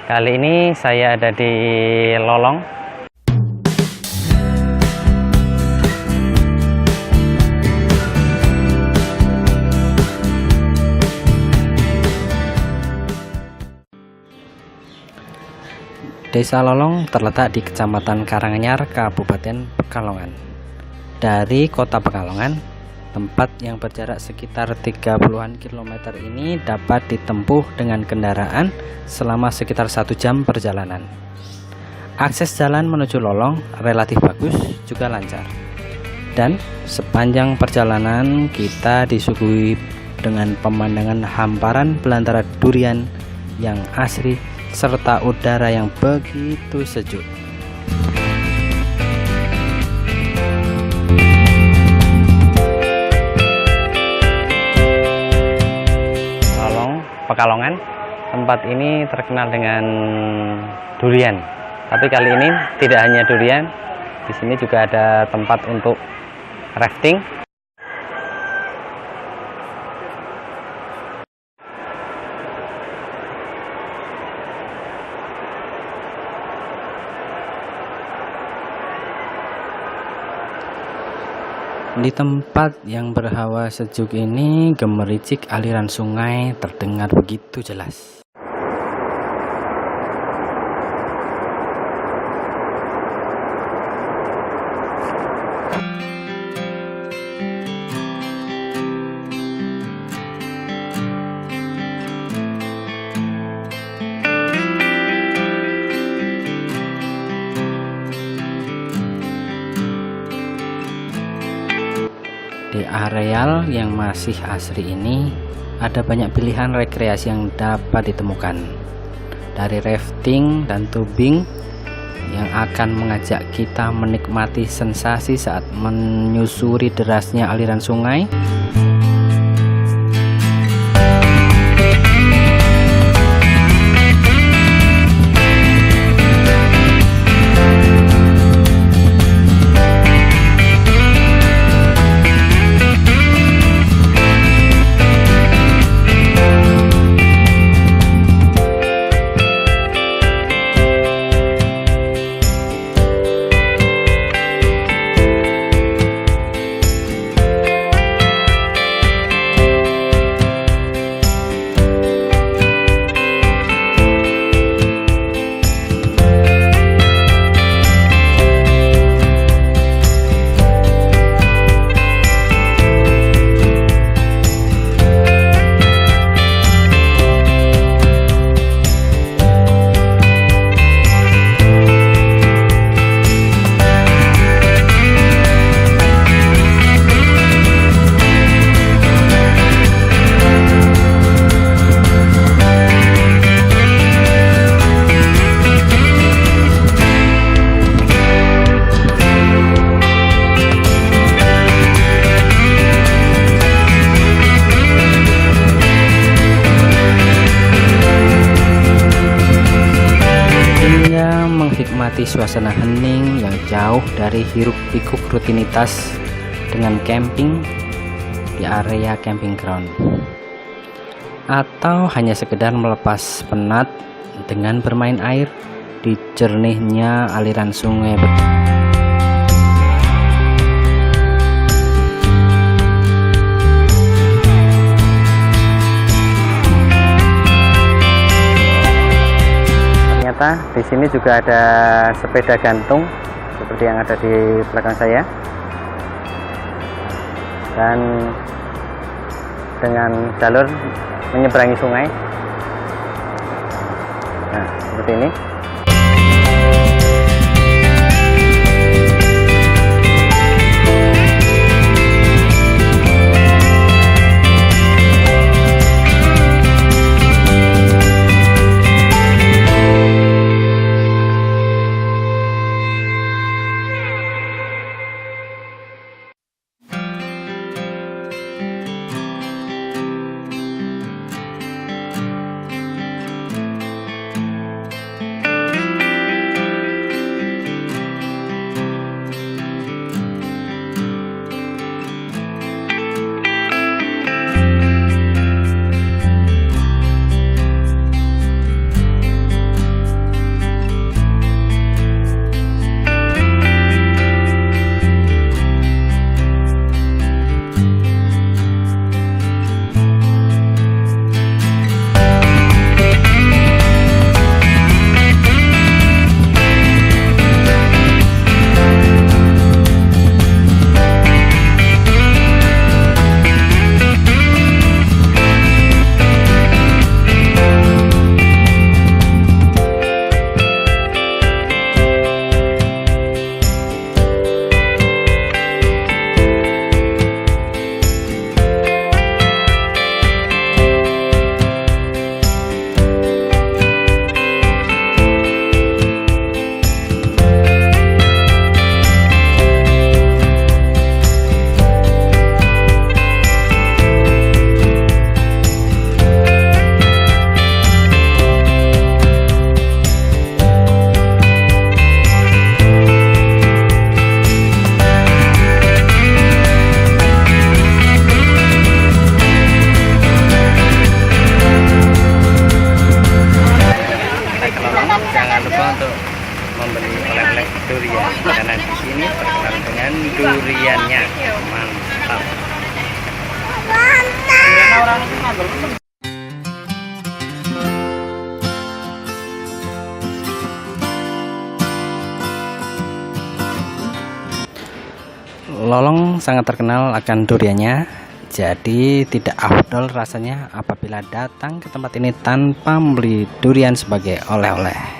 Kali ini saya ada di Lolong. Desa Lolong terletak di Kecamatan Karanganyar, Kabupaten Pekalongan. Dari kota Pekalongan, tempat yang berjarak sekitar 30-an kilometer ini dapat ditempuh dengan kendaraan selama sekitar 1 jam perjalanan. Akses jalan menuju Lolong relatif bagus, juga lancar. Dan sepanjang perjalanan kita disuguhi dengan pemandangan hamparan belantara durian yang asri serta udara yang begitu sejuk. Lolong, Pekalongan, tempat ini terkenal dengan durian. Tapi kali ini tidak hanya durian, di sini juga ada tempat untuk rafting. Di tempat yang berhawa sejuk ini, gemericik aliran sungai terdengar begitu jelas. Di areal yang masih asri ini, ada banyak pilihan rekreasi yang dapat ditemukan. Dari rafting dan tubing yang akan mengajak kita menikmati sensasi saat menyusuri derasnya aliran sungai, menikmati suasana hening yang jauh dari hiruk-pikuk rutinitas dengan camping di area camping ground, atau hanya sekedar melepas penat dengan bermain air di jernihnya aliran sungai. Di sini juga ada sepeda gantung seperti yang ada di belakang saya, dan dengan jalur menyeberangi sungai. Nah, seperti ini. durian karena di sini terkenal dengan duriannya. Mantap. Lolong sangat terkenal akan duriannya, jadi tidak afdol rasanya apabila datang ke tempat ini tanpa membeli durian sebagai oleh-oleh.